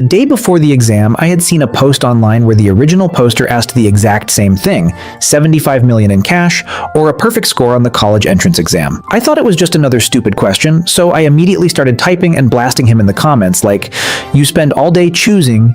The day before the exam, I had seen a post online where the original poster asked the exact same thing, 75 million in cash, or a perfect score on the college entrance exam. I thought it was just another stupid question, so I immediately started typing and blasting him in the comments like, "You spend all day choosing.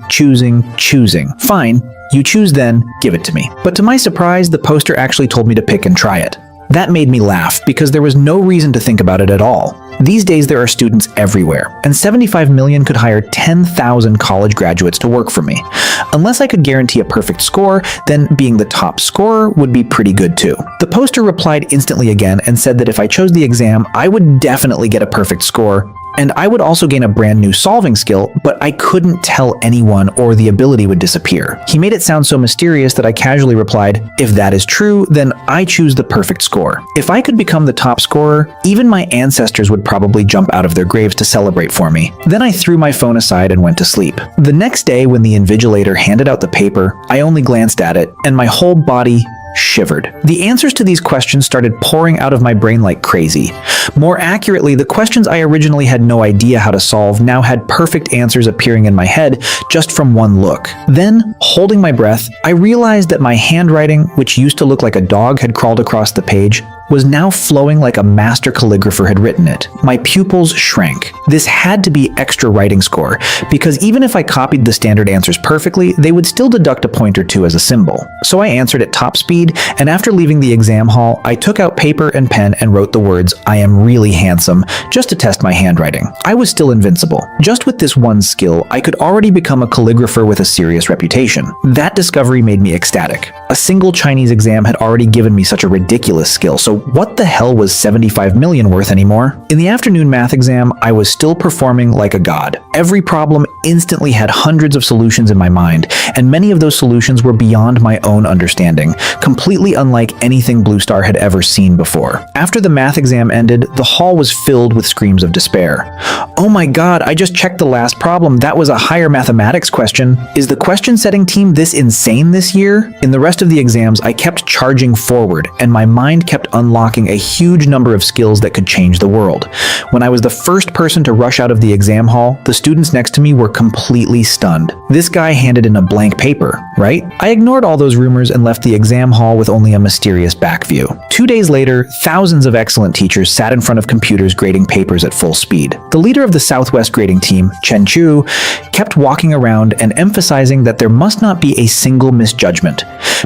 Fine, you choose then, give it to me." But to my surprise, the poster actually told me to pick and try it. That made me laugh because there was no reason to think about it at all. These days there are students everywhere, and 75 million could hire 10,000 college graduates to work for me. Unless I could guarantee a perfect score, then being the top scorer would be pretty good too. The poster replied instantly again and said that if I chose the exam, I would definitely get a perfect score, and I would also gain a brand new solving skill, but I couldn't tell anyone or the ability would disappear. He made it sound so mysterious that I casually replied, "If that is true, then I choose the perfect score." If I could become the top scorer, even my ancestors would probably jump out of their graves to celebrate for me. Then I threw my phone aside and went to sleep. The next day, when the invigilator handed out the paper, I only glanced at it, and my whole body shivered. The answers to these questions started pouring out of my brain like crazy. More accurately, the questions I originally had no idea how to solve now had perfect answers appearing in my head just from one look. Then, holding my breath, I realized that my handwriting, which used to look like a dog had crawled across the page, was now flowing like a master calligrapher had written it. My pupils shrank. This had to be extra writing score, because even if I copied the standard answers perfectly, they would still deduct a point or two as a symbol. So I answered at top speed, and after leaving the exam hall, I took out paper and pen and wrote the words, "I am really handsome," just to test my handwriting. I was still invincible. Just with this one skill, I could already become a calligrapher with a serious reputation. That discovery made me ecstatic. A single Chinese exam had already given me such a ridiculous skill, so what the hell was 75 million worth anymore? In the afternoon math exam, I was still performing like a god. Every problem instantly had hundreds of solutions in my mind, and many of those solutions were beyond my own understanding, completely unlike anything Blue Star had ever seen before. After the math exam ended, the hall was filled with screams of despair. "Oh my god, I just checked the last problem. That was a higher mathematics question. Is the question setting team this insane this year?" In the rest of the exams, I kept charging forward, and my mind kept unlocking a huge number of skills that could change the world. When I was the first person to rush out of the exam hall, the students next to me were completely stunned. This guy handed in a blank paper, right? I ignored all those rumors and left the exam hall with only a mysterious back view. 2 days later, thousands of excellent teachers sat in front of computers grading papers at full speed. The leader of the Southwest grading team, Chen Chu, kept walking around and emphasizing that there must not be a single misjudgment,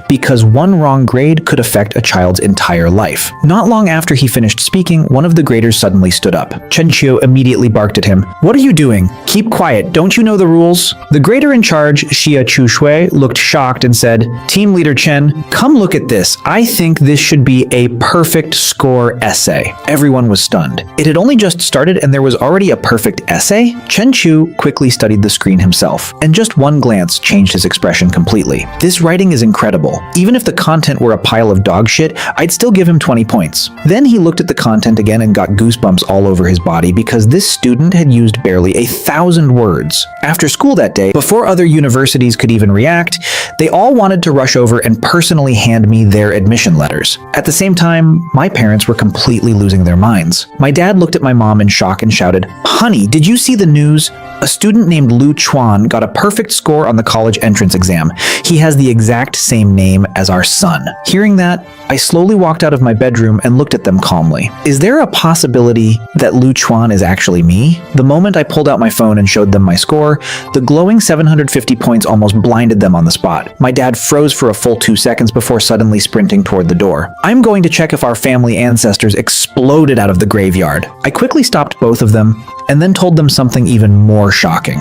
because one wrong grade could affect a child's entire life. Not long after he finished speaking, one of the graders suddenly stood up. Chen Chu immediately barked at him, "What are you doing? Keep quiet, don't you know the rules?" The grader in charge, Xia Chu Shui, looked shocked and said, "Team leader Chen, come look at this. I think this should be a perfect score essay." Everyone was stunned. It had only just started and there was already a perfect essay? Chen Chu quickly studied the screen himself, and just one glance changed his expression completely. "This writing is incredible. Even if the content were a pile of dog shit, I'd still give him 20 points. Then he looked at the content again and got goosebumps all over his body because this student had used barely 1,000 words. After school that day, before other universities could even react, they all wanted to rush over and personally hand me their admission letters. At the same time, my parents were completely losing their minds. My dad looked at my mom in shock and shouted, "Honey, did you see the news? A student named Lu Chuan got a perfect score on the college entrance exam. He has the exact same name as our son." Hearing that, I slowly walked out of my bedroom and looked at them calmly. Is there a possibility that Lu Chuan is actually me? The moment I pulled out my phone and showed them my score, the glowing 750 points almost blinded them on the spot. My dad froze for a full 2 seconds before suddenly sprinting toward the door. "I'm going to check if our family ancestors exploded out of the graveyard." I quickly stopped both of them and then told them something even more shocking.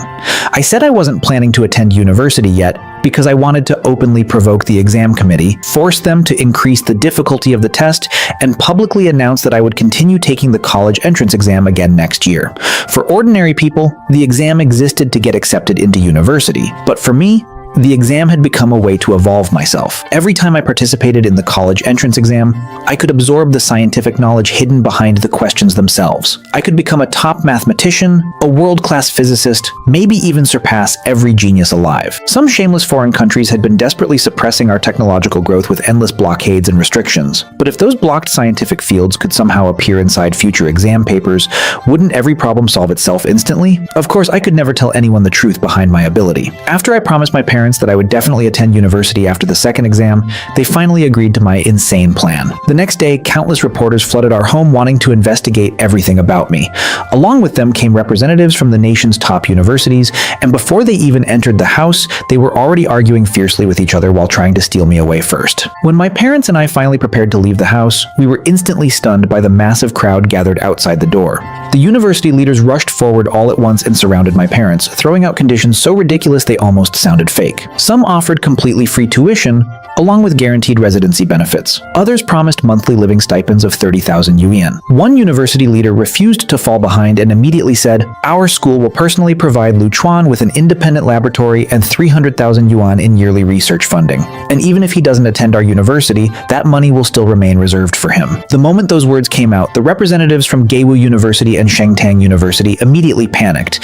I said I wasn't planning to attend university yet because I wanted to openly provoke the exam committee, force them to increase the difficulty of the test, and publicly announce that I would continue taking the college entrance exam again next year. For ordinary people, the exam existed to get accepted into university, but for me, The exam had become a way to evolve myself. Every time I participated in the college entrance exam, I could absorb the scientific knowledge hidden behind the questions themselves. I could become a top mathematician, a world-class physicist, maybe even surpass every genius alive. Some shameless foreign countries had been desperately suppressing our technological growth with endless blockades and restrictions. But if those blocked scientific fields could somehow appear inside future exam papers, wouldn't every problem solve itself instantly? Of course, I could never tell anyone the truth behind my ability. After I promised my parents that I would definitely attend university after the second exam, they finally agreed to my insane plan. The next day, countless reporters flooded our home wanting to investigate everything about me. Along with them came representatives from the nation's top universities, and before they even entered the house, they were already arguing fiercely with each other while trying to steal me away first. When my parents and I finally prepared to leave the house, we were instantly stunned by the massive crowd gathered outside the door. The university leaders rushed forward all at once and surrounded my parents, throwing out conditions so ridiculous they almost sounded fake. Some offered completely free tuition, along with guaranteed residency benefits. Others promised monthly living stipends of 30,000 yuan. One university leader refused to fall behind and immediately said, "Our school will personally provide Lu Chuan with an independent laboratory and 300,000 yuan in yearly research funding. And even if he doesn't attend our university, that money will still remain reserved for him." The moment those words came out, the representatives from Daewoo University and Shengtang University immediately panicked.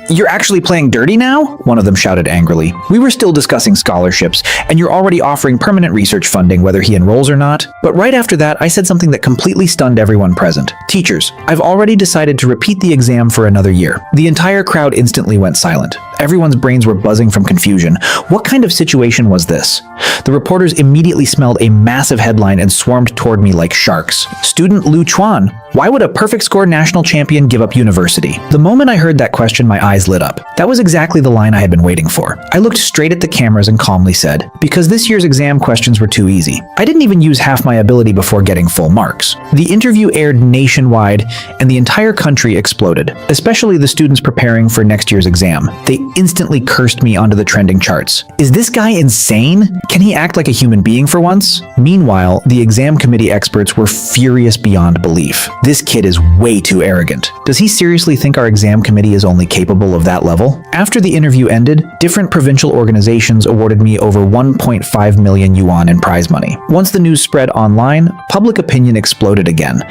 "You're actually playing dirty now?" one of them shouted angrily. "We were still discussing scholarships, and you're already offering permanent research funding whether he enrolls or not." But right after that, I said something that completely stunned everyone present. "Teachers, I've already decided to repeat the exam for another year." The entire crowd instantly went silent. Everyone's brains were buzzing from confusion. What kind of situation was this? The reporters immediately smelled a massive headline and swarmed toward me like sharks. "Student Lu Chuan, why would a perfect score national champion give up university?" The moment I heard that question, my eyes lit up. That was exactly the line I had been waiting for. I looked straight at the cameras and calmly said, "Because this year's exam questions were too easy. I didn't even use half my ability before getting full marks." The interview aired nationwide, and the entire country exploded, especially the students preparing for next year's exam. They instantly cursed me onto the trending charts. Is this guy insane? Can he act like a human being for once? Meanwhile, the exam committee experts were furious beyond belief. This kid is way too arrogant. Does he seriously think our exam committee is only capable of that level? After the interview ended, different provincial organizations awarded me over 1.5 million yuan in prize money. Once the news spread online, public opinion exploded again.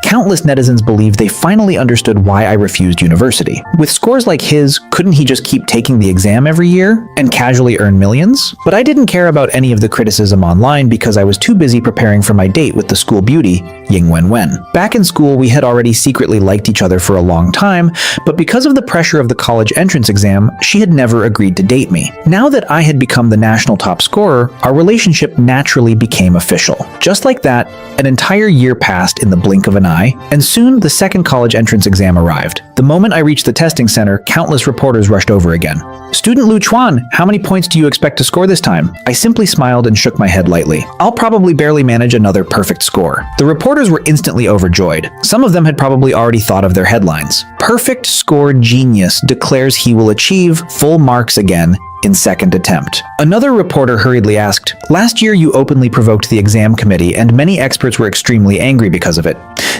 Countless netizens believed they finally understood why I refused university. With scores like his, couldn't he just keep taking the exam every year and casually earn millions? But I didn't care about any of the criticism online because I was too busy preparing for my date with the school beauty, Ying Wenwen. Back in school, we had already secretly liked each other for a long time, but because of the pressure of the college entrance exam, she had never agreed to date me. Now that I had become the national top scorer, our relationship naturally became official. Just like that, an entire year passed in the blink of an eye, and soon the second college entrance exam arrived. The moment I reached the testing center, countless reporters rushed over again. "Student Lu Chuan, how many points do you expect to score this time?" I simply smiled and shook my head lightly. "I'll probably barely manage another perfect score." The reporters were instantly overjoyed. Some of them had probably already thought of their headlines. "Perfect score genius declares he will achieve full marks again in second attempt." Another reporter hurriedly asked, "Last year you openly provoked the exam committee and many experts were extremely angry because of it.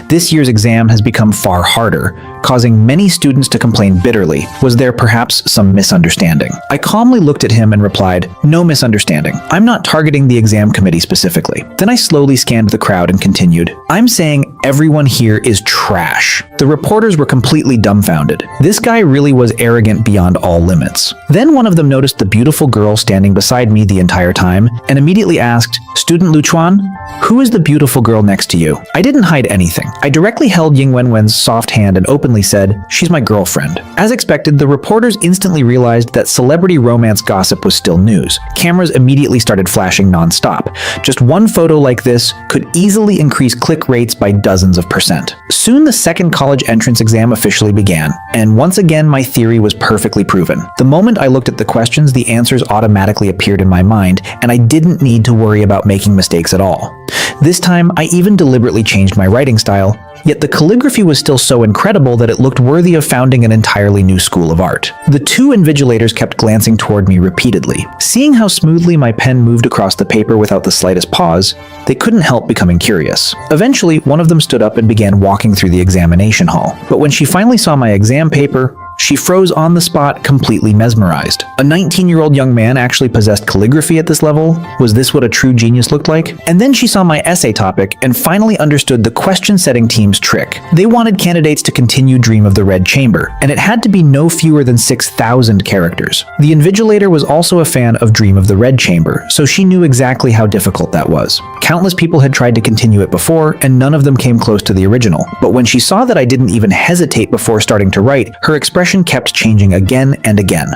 This year's exam has become far harder, causing many students to complain bitterly. Was there perhaps some misunderstanding?" I calmly looked at him and replied, "No misunderstanding. I'm not targeting the exam committee specifically." Then I slowly scanned the crowd and continued, "I'm saying everyone here is trash." The reporters were completely dumbfounded. This guy really was arrogant beyond all limits. Then one of them noticed the beautiful girl standing beside me the entire time and immediately asked, "Student Lu Chuan, who is the beautiful girl next to you?" I didn't hide anything. I directly held Ying Wenwen's soft hand and openly said, "She's my girlfriend." As expected, the reporters instantly realized that celebrity romance gossip was still news. Cameras immediately started flashing non-stop. Just one photo like this could easily increase click rates by dozens of %. Soon the second college entrance exam officially began, and once again my theory was perfectly proven. The moment I looked at the questions, the answers automatically appeared in my mind, and I didn't need to worry about making mistakes at all. This time, I even deliberately changed my writing style, yet the calligraphy was still so incredible that it looked worthy of founding an entirely new school of art. The two invigilators kept glancing toward me repeatedly. Seeing how smoothly my pen moved across the paper without the slightest pause, they couldn't help becoming curious. Eventually, one of them stood up and began walking through the examination hall. But when she finally saw my exam paper, she froze on the spot, completely mesmerized. A 19-year-old young man actually possessed calligraphy at this level? Was this what a true genius looked like? And then she saw my essay topic and finally understood the question-setting team's trick. They wanted candidates to continue Dream of the Red Chamber, and it had to be no fewer than 6,000 characters. The invigilator was also a fan of Dream of the Red Chamber, so she knew exactly how difficult that was. Countless people had tried to continue it before, and none of them came close to the original. But when she saw that I didn't even hesitate before starting to write, her expression kept changing again and again.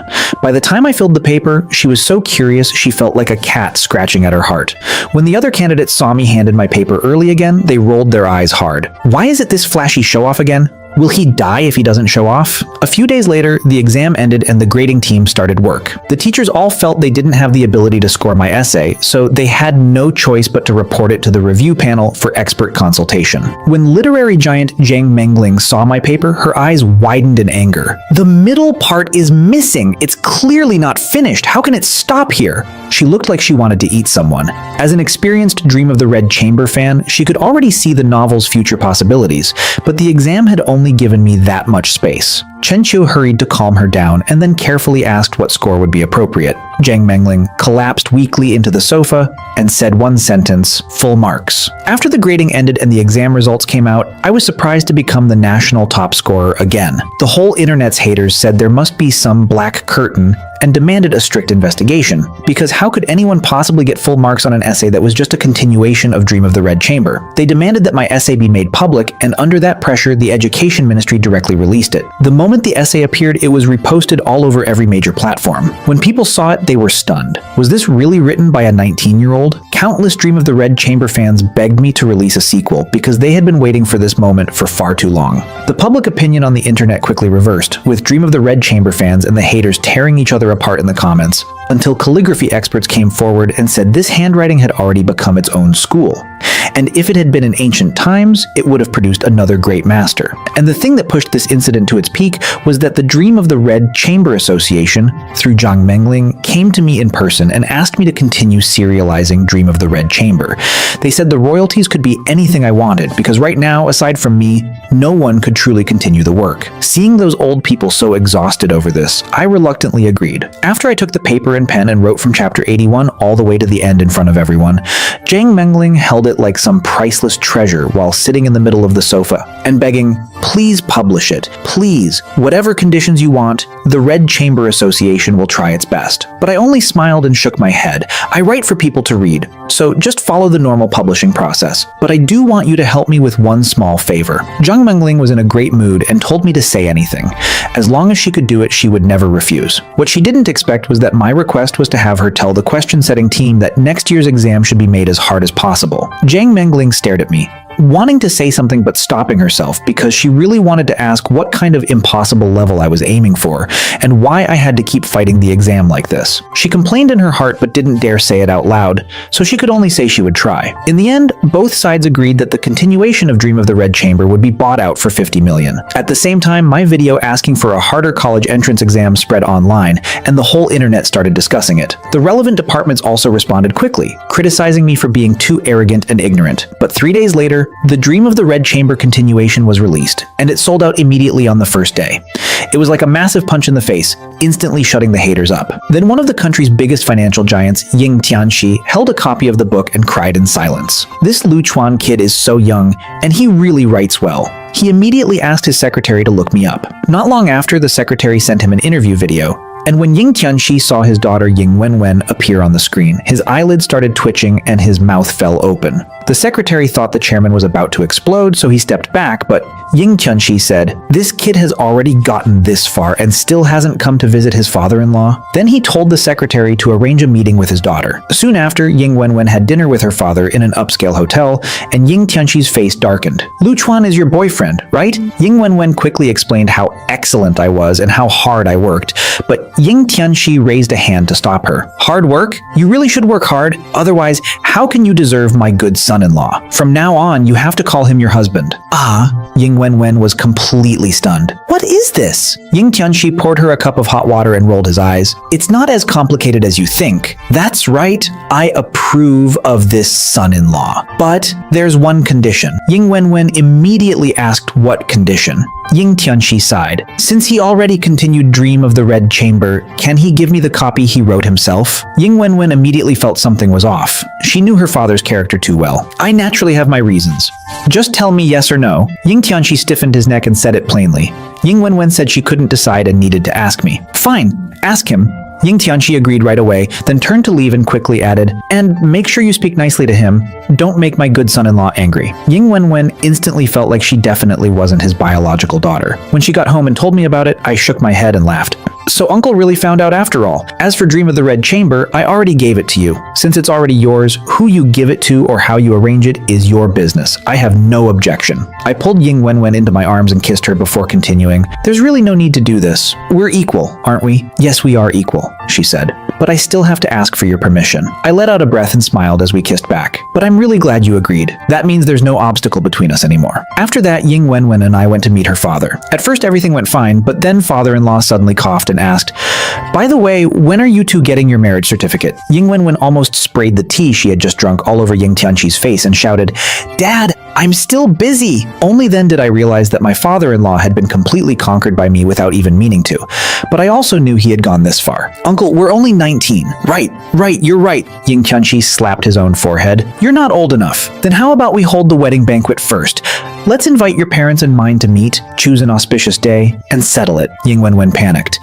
By the time I filled the paper, she was so curious she felt like a cat scratching at her heart. When the other candidates saw me handed my paper early again, they rolled their eyes hard. Why is it this flashy show-off again? Will he die if he doesn't show off? A few days later, the exam ended and the grading team started work. The teachers all felt they didn't have the ability to score my essay, so they had no choice but to report it to the review panel for expert consultation. When literary giant Zhang Mengling saw my paper, her eyes widened in anger. The middle part is missing. It's clearly not finished. How can it stop here? She looked like she wanted to eat someone. As an experienced Dream of the Red Chamber fan, she could already see the novel's future possibilities, but the exam had only given me that much space. Chen Qiu hurried to calm her down and then carefully asked what score would be appropriate. Zhang Mengling collapsed weakly into the sofa and said one sentence, "Full marks." After the grading ended and the exam results came out, I was surprised to become the national top scorer again. The whole internet's haters said there must be some black curtain and demanded a strict investigation, because how could anyone possibly get full marks on an essay that was just a continuation of Dream of the Red Chamber? They demanded that my essay be made public, and under that pressure, the Education Ministry directly released it. The moment the essay appeared, it was reposted all over every major platform. When people saw it, they were stunned. Was this really written by a 19-year-old? Countless Dream of the Red Chamber fans begged me to release a sequel because they had been waiting for this moment for far too long. The public opinion on the internet quickly reversed, with Dream of the Red Chamber fans and the haters tearing each other apart in the comments, until calligraphy experts came forward and said this handwriting had already become its own school. And if it had been in ancient times, it would have produced another great master. And the thing that pushed this incident to its peak was that the Dream of the Red Chamber Association, through Zhang Mengling, came to me in person and asked me to continue serializing Dream of the Red Chamber. They said the royalties could be anything I wanted, because right now, aside from me, no one could truly continue the work. Seeing those old people so exhausted over this, I reluctantly agreed. After I took the paper and pen and wrote from chapter 81 all the way to the end in front of everyone, Zhang Mengling held it like some priceless treasure while sitting in the middle of the sofa and begging, "Please publish it. Please, whatever conditions you want, the Red Chamber Association will try its best." But I only smiled and shook my head. I write for people to read, so just follow the normal publishing process. But I do want you to help me with one small favor. Zhang Mengling was in a great mood and told me to say anything. As long as she could do it, she would never refuse. What she didn't expect was that my request was to have her tell the question-setting team that next year's exam should be made as hard as possible. Zhang Mengling stared at me, wanting to say something but stopping herself because she really wanted to ask what kind of impossible level I was aiming for and why I had to keep fighting the exam like this. She complained in her heart but didn't dare say it out loud, so she could only say she would try. In the end, both sides agreed that the continuation of Dream of the Red Chamber would be bought out for $50 million. At the same time, my video asking for a harder college entrance exam spread online, and the whole internet started discussing it. The relevant departments also responded quickly, criticizing me for being too arrogant and ignorant. But 3 days later, the Dream of the Red Chamber continuation was released, and it sold out immediately on the first day. It was like a massive punch in the face, instantly shutting the haters up. Then one of the country's biggest financial giants, Ying Tianxi, held a copy of the book and cried in silence. This Lu Chuan kid is so young, and he really writes well. He immediately asked his secretary to look me up. Not long after, the secretary sent him an interview video, and when Ying Tianxi saw his daughter Ying Wenwen appear on the screen, his eyelids started twitching and his mouth fell open. The secretary thought the chairman was about to explode, so he stepped back, but Ying Tianxi said, "This kid has already gotten this far and still hasn't come to visit his father-in-law." Then he told the secretary to arrange a meeting with his daughter. Soon after, Ying Wenwen had dinner with her father in an upscale hotel, and Ying Tianxi's face darkened. "Lu Chuan is your boyfriend, right?" Ying Wenwen quickly explained how excellent I was and how hard I worked, but Ying Tianxi raised a hand to stop her. "Hard work? You really should work hard. Otherwise, how can you deserve my good son-in-law? From now on, you have to call him your husband." "Ah," Ying Wenwen was completely stunned. "What is this?" Ying Tianxi poured her a cup of hot water and rolled his eyes. "It's not as complicated as you think. That's right, I approve of this son-in-law. But there's one condition." Ying Wenwen immediately asked what condition. Ying Tianxi sighed. Since he already continued Dream of the Red Chamber, can he give me the copy he wrote himself? Ying Wenwen immediately felt something was off. She knew her father's character too well. I naturally have my reasons. Just tell me yes or no. Ying Tianxi stiffened his neck and said it plainly. Ying Wenwen said she couldn't decide and needed to ask me. Fine, ask him. Ying Tianxi agreed right away, then turned to leave and quickly added, and make sure you speak nicely to him. Don't make my good son-in-law angry. Ying Wenwen instantly felt like she definitely wasn't his biological daughter. When she got home and told me about it, I shook my head and laughed. So Uncle really found out after all. As for Dream of the Red Chamber, I already gave it to you. Since it's already yours, who you give it to or how you arrange it is your business. I have no objection. I pulled Ying Wenwen into my arms and kissed her before continuing. There's really no need to do this. We're equal, aren't we? Yes, we are equal, she said. But I still have to ask for your permission. I let out a breath and smiled as we kissed back. But I'm really glad you agreed. That means there's no obstacle between us anymore. After that, Ying Wenwen and I went to meet her father. At first everything went fine, but then father-in-law suddenly coughed and asked, by the way, when are you two getting your marriage certificate? Ying Wenwen almost sprayed the tea she had just drunk all over Ying Tianxi's face and shouted, Dad, I'm still busy. Only then did I realize that my father-in-law had been completely conquered by me without even meaning to. But I also knew he had gone this far. Uncle, we're only 19. Right, you're right. Ying Tianxi slapped his own forehead. You're not old enough. Then how about we hold the wedding banquet first? Let's invite your parents and mine to meet, choose an auspicious day, and settle it. Ying Wenwen panicked.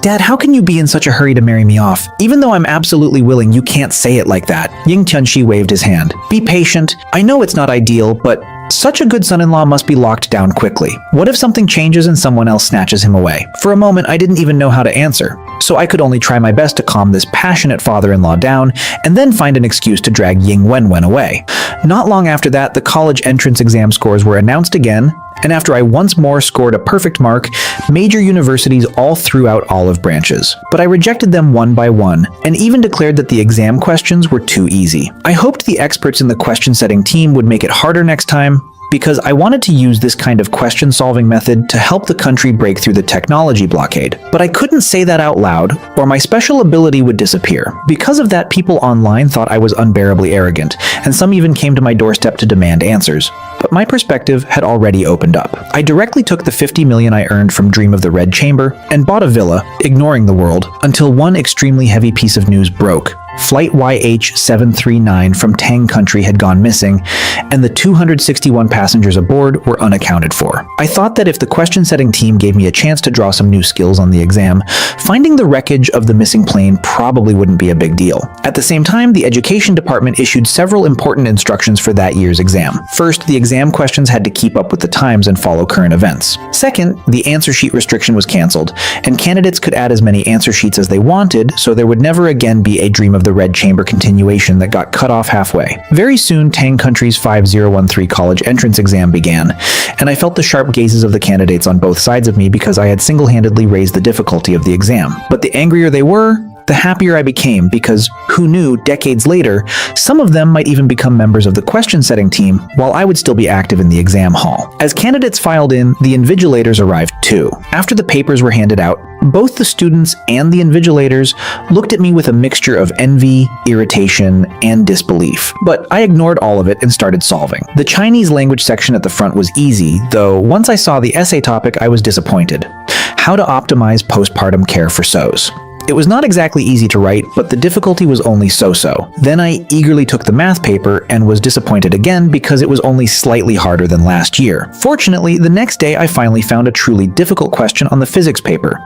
Dad, how can you be in such a hurry to marry me off? Even though I'm absolutely willing, you can't say it like that. Ying Tianxi waved his hand. Be patient. I know it's not ideal, but such a good son-in-law must be locked down quickly. What if something changes and someone else snatches him away? For a moment, I didn't even know how to answer, so I could only try my best to calm this passionate father-in-law down and then find an excuse to drag Ying Wenwen away. Not long after that, the college entrance exam scores were announced again, and after I once more scored a perfect mark, major universities all threw out olive branches. But I rejected them one by one, and even declared that the exam questions were too easy. I hoped the experts in the question-setting team would make it harder next time, because I wanted to use this kind of question-solving method to help the country break through the technology blockade. But I couldn't say that out loud, or my special ability would disappear. Because of that, people online thought I was unbearably arrogant, and some even came to my doorstep to demand answers. But my perspective had already opened up. I directly took the 50 million I earned from Dream of the Red Chamber and bought a villa, ignoring the world, until one extremely heavy piece of news broke. Flight YH739 from Tang Country had gone missing, and the 261 passengers aboard were unaccounted for. I thought that if the question-setting team gave me a chance to draw some new skills on the exam, finding the wreckage of the missing plane probably wouldn't be a big deal. At the same time, the education department issued several important instructions for that year's exam. First, the exam questions had to keep up with the times and follow current events. Second, the answer sheet restriction was canceled, and candidates could add as many answer sheets as they wanted, so there would never again be a Dream of the Red Chamber continuation that got cut off halfway. Very soon, Tang Country's 5013 college entrance exam began, and I felt the sharp gazes of the candidates on both sides of me because I had single-handedly raised the difficulty of the exam. But the angrier they were, the happier I became, because who knew, decades later, some of them might even become members of the question-setting team, while I would still be active in the exam hall. As candidates filed in, the invigilators arrived too. After the papers were handed out, both the students and the invigilators looked at me with a mixture of envy, irritation, and disbelief. But I ignored all of it and started solving. The Chinese language section at the front was easy, though once I saw the essay topic, I was disappointed. How to optimize postpartum care for SOs. It was not exactly easy to write, but the difficulty was only so-so. Then I eagerly took the math paper and was disappointed again because it was only slightly harder than last year. Fortunately, the next day I finally found a truly difficult question on the physics paper.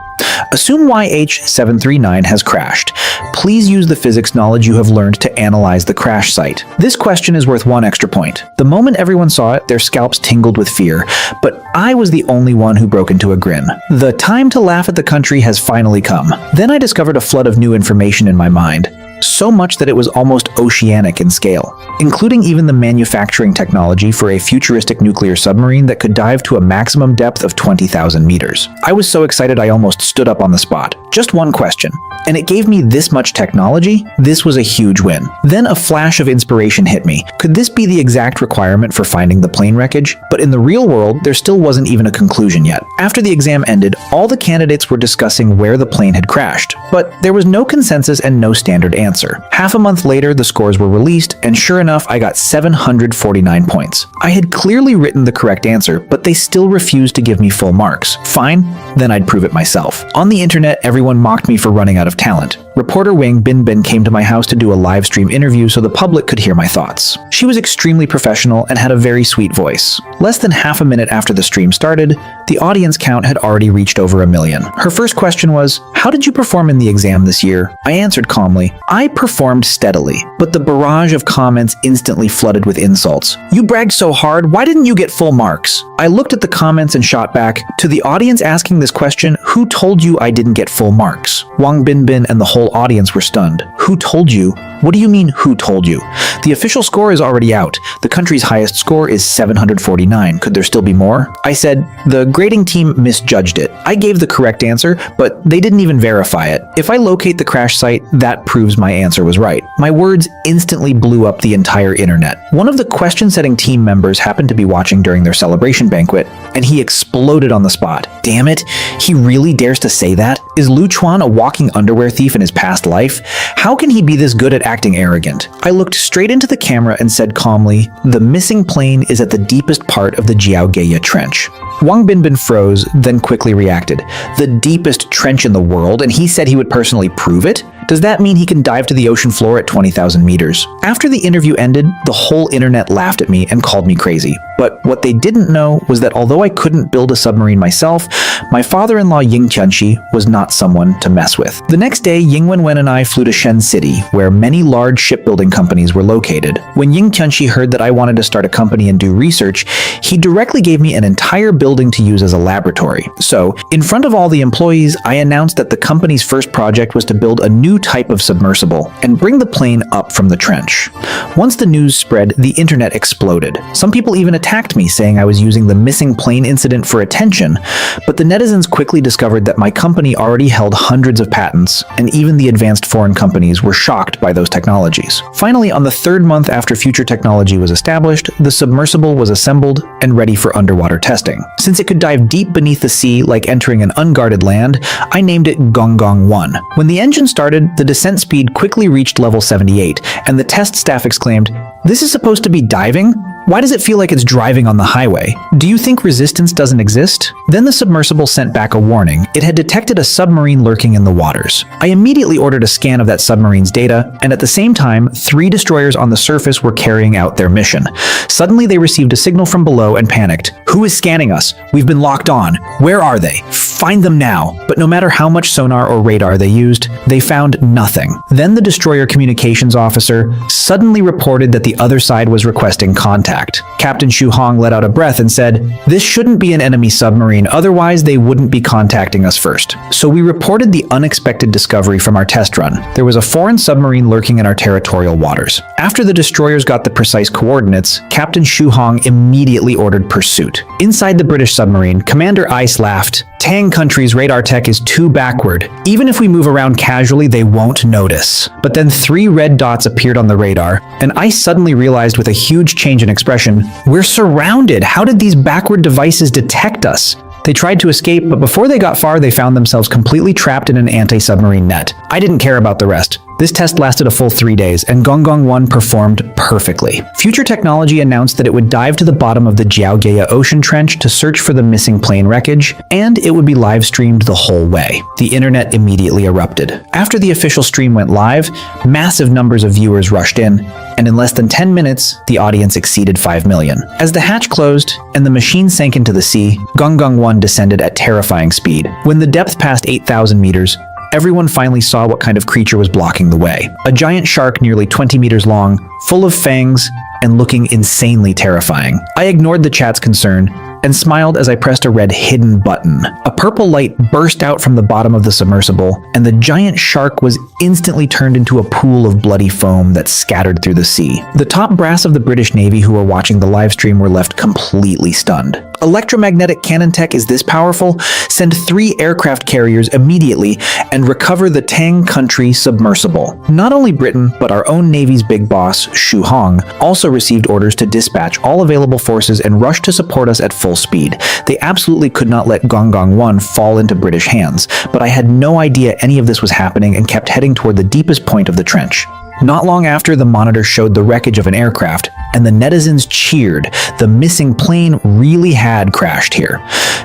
Assume YH739 has crashed. Please use the physics knowledge you have learned to analyze the crash site. This question is worth 1 extra point. The moment everyone saw it, their scalps tingled with fear, but I was the only one who broke into a grin. The time to laugh at the country has finally come. Then I discovered a flood of new information in my mind. So much that it was almost oceanic in scale, including even the manufacturing technology for a futuristic nuclear submarine that could dive to a maximum depth of 20,000 meters. I was so excited I almost stood up on the spot. Just one question, and it gave me this much technology? This was a huge win. Then a flash of inspiration hit me. Could this be the exact requirement for finding the plane wreckage? But in the real world, there still wasn't even a conclusion yet. After the exam ended, all the candidates were discussing where the plane had crashed, but there was no consensus and no standard answer. answer. Half a month later, the scores were released, and sure enough, I got 749 points. I had clearly written the correct answer, but they still refused to give me full marks. Fine, then I'd prove it myself. On the internet, everyone mocked me for running out of talent. Reporter Wang Binbin came to my house to do a live stream interview so the public could hear my thoughts. She was extremely professional and had a very sweet voice. Less than half a minute after the stream started, the audience count had already reached over 1 million. Her first question was, "How did you perform in the exam this year?" I answered calmly, "I performed steadily," but the barrage of comments instantly flooded with insults. "You bragged so hard, why didn't you get full marks?" I looked at the comments and shot back, "To the audience asking this question, who told you I didn't get full marks?" Wang Binbin and the whole audience were stunned. "Who told you? What do you mean, who told you? The official score is already out. The country's highest score is 749. Could there still be more?" I said, "The grading team misjudged it. I gave the correct answer, but they didn't even verify it. If I locate the crash site, that proves my answer was right." My words instantly blew up the entire internet. One of the question-setting team members happened to be watching during their celebration banquet, and he exploded on the spot. "Damn it, he really dares to say that? Is Lu Chuan a walking underwear thief in his past life? How can he be this good at acting arrogant?" I looked straight into the camera and said calmly, "The missing plane is at the deepest part of the Jiaogeya Trench." Wang Binbin froze, then quickly reacted. "The deepest trench in the world, and he said he would personally prove it? Does that mean he can dive to the ocean floor at 20,000 meters? After the interview ended, the whole internet laughed at me and called me crazy. But what they didn't know was that although I couldn't build a submarine myself, my father-in-law Ying Qianqi was not someone to mess with. The next day, Ying Wenwen and I flew to Shen City, where many large shipbuilding companies were located. When Ying Qianqi heard that I wanted to start a company and do research, he directly gave me an entire building to use as a laboratory. So, in front of all the employees, I announced that the company's first project was to build a new type of submersible and bring the plane up from the trench. Once the news spread, the internet exploded. Some people even attacked me, saying I was using the missing plane incident for attention, but the netizens quickly discovered that my company already held hundreds of patents, and even the advanced foreign companies were shocked by those technologies. Finally, on the 3rd month after future technology was established, the submersible was assembled and ready for underwater testing. Since it could dive deep beneath the sea like entering an unguarded land, I named it Gonggong 1. When the engine started, the descent speed quickly reached level 78, and the test staff exclaimed, "This is supposed to be diving? Why does it feel like it's driving on the highway? Do you think resistance doesn't exist?" Then the submersible sent back a warning. It had detected a submarine lurking in the waters. I immediately ordered a scan of that submarine's data, and at the same time, 3 destroyers on the surface were carrying out their mission. Suddenly, they received a signal from below and panicked. "Who is scanning us? We've been locked on. Where are they? Find them now." But no matter how much sonar or radar they used, they found nothing. Then the destroyer communications officer suddenly reported that the other side was requesting contact. Captain Xu Hong let out a breath and said, "This shouldn't be an enemy submarine, otherwise they wouldn't be contacting us first." So we reported the unexpected discovery from our test run. There was a foreign submarine lurking in our territorial waters. After the destroyers got the precise coordinates, Captain Xu Hong immediately ordered pursuit. Inside the British submarine, Commander Ice laughed. "Tang country's radar tech is too backward. Even if we move around casually, they won't notice." But then 3 red dots appeared on the radar, and Ice suddenly realized with a huge change in expression, "We're surrounded. How did these backward devices detect us?" They tried to escape, but before they got far, they found themselves completely trapped in an anti-submarine net. I didn't care about the rest. This test lasted a full 3 days, and Gonggong 1 performed perfectly. Future technology announced that it would dive to the bottom of the Jiaogeya Ocean Trench to search for the missing plane wreckage, and it would be live-streamed the whole way. The internet immediately erupted. After the official stream went live, massive numbers of viewers rushed in, and in less than 10 minutes, the audience exceeded 5 million. As the hatch closed and the machine sank into the sea, Gonggong 1 descended at terrifying speed. When the depth passed 8,000 meters, everyone finally saw what kind of creature was blocking the way. A giant shark nearly 20 meters long, full of fangs, and looking insanely terrifying. I ignored the chat's concern and smiled as I pressed a red hidden button. A purple light burst out from the bottom of the submersible, and the giant shark was instantly turned into a pool of bloody foam that scattered through the sea. The top brass of the British Navy who were watching the live stream were left completely stunned. Electromagnetic cannon tech is this powerful? Send 3 aircraft carriers immediately and recover the Tang country submersible. Not only Britain, but our own Navy's big boss, Xu Hong, also received orders to dispatch all available forces and rush to support us at full full speed. They absolutely could not let Gonggong 1 fall into British hands, but I had no idea any of this was happening and kept heading toward the deepest point of the trench. Not long after, the monitor showed the wreckage of an aircraft, and the netizens cheered. The missing plane really had crashed here.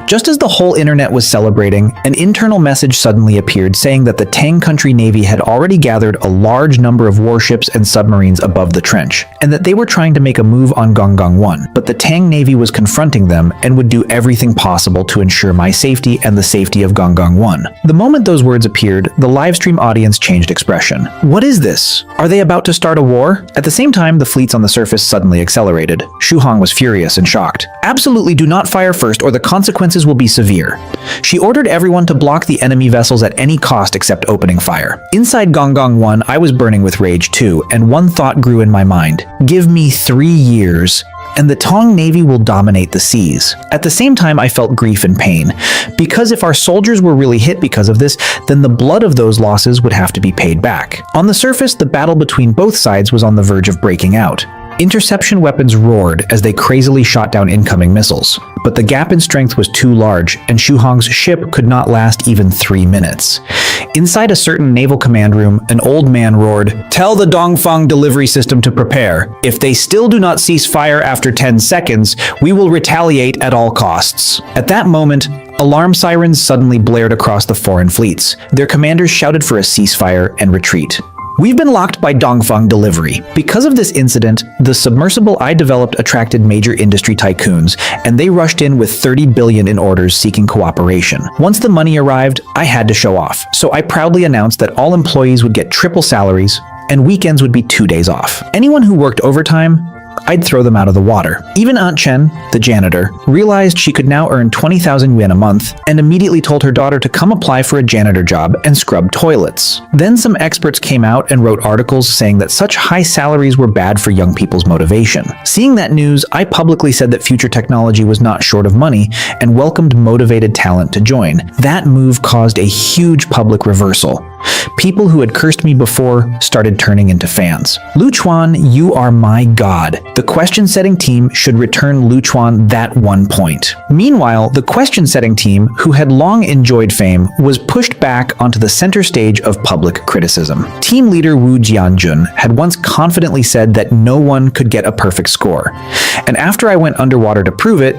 Just as the whole internet was celebrating, an internal message suddenly appeared saying that the Tang country navy had already gathered a large number of warships and submarines above the trench, and that they were trying to make a move on Gonggong 1. But the Tang navy was confronting them and would do everything possible to ensure my safety and the safety of Gonggong 1. The moment those words appeared, the livestream audience changed expression. What is this? Are they about to start a war? At the same time, the fleets on the surface suddenly accelerated. Shu Hong was furious and shocked. Absolutely do not fire first or the consequences will be severe. She ordered everyone to block the enemy vessels at any cost except opening fire. Inside Gonggong 1, I was burning with rage too, and one thought grew in my mind. Give me 3 years, and the Tang Navy will dominate the seas. At the same time, I felt grief and pain, because if our soldiers were really hit because of this, then the blood of those losses would have to be paid back. On the surface, the battle between both sides was on the verge of breaking out. Interception weapons roared as they crazily shot down incoming missiles. But the gap in strength was too large, and Shu Hong's ship could not last even 3 minutes. Inside a certain naval command room, an old man roared, "Tell the Dongfang delivery system to prepare. If they still do not cease fire after 10 seconds, we will retaliate at all costs." At that moment, alarm sirens suddenly blared across the foreign fleets. Their commanders shouted for a ceasefire and retreat. We've been locked by Dongfang delivery. Because of this incident, the submersible I developed attracted major industry tycoons, and they rushed in with 30 billion in orders seeking cooperation. Once the money arrived, I had to show off, so I proudly announced that all employees would get triple salaries, and weekends would be 2 days off. Anyone who worked overtime, I'd throw them out of the water. Even Aunt Chen, the janitor, realized she could now earn 20,000 yuan a month and immediately told her daughter to come apply for a janitor job and scrub toilets. Then some experts came out and wrote articles saying that such high salaries were bad for young people's motivation. Seeing that news, I publicly said that future technology was not short of money and welcomed motivated talent to join. That move caused a huge public reversal. People who had cursed me before started turning into fans. Lu Chuan, you are my god. The question-setting team should return Lu Chuan that 1 point. Meanwhile, the question-setting team, who had long enjoyed fame, was pushed back onto the center stage of public criticism. Team leader Wu Jianjun had once confidently said that no one could get a perfect score. And after I went underwater to prove it,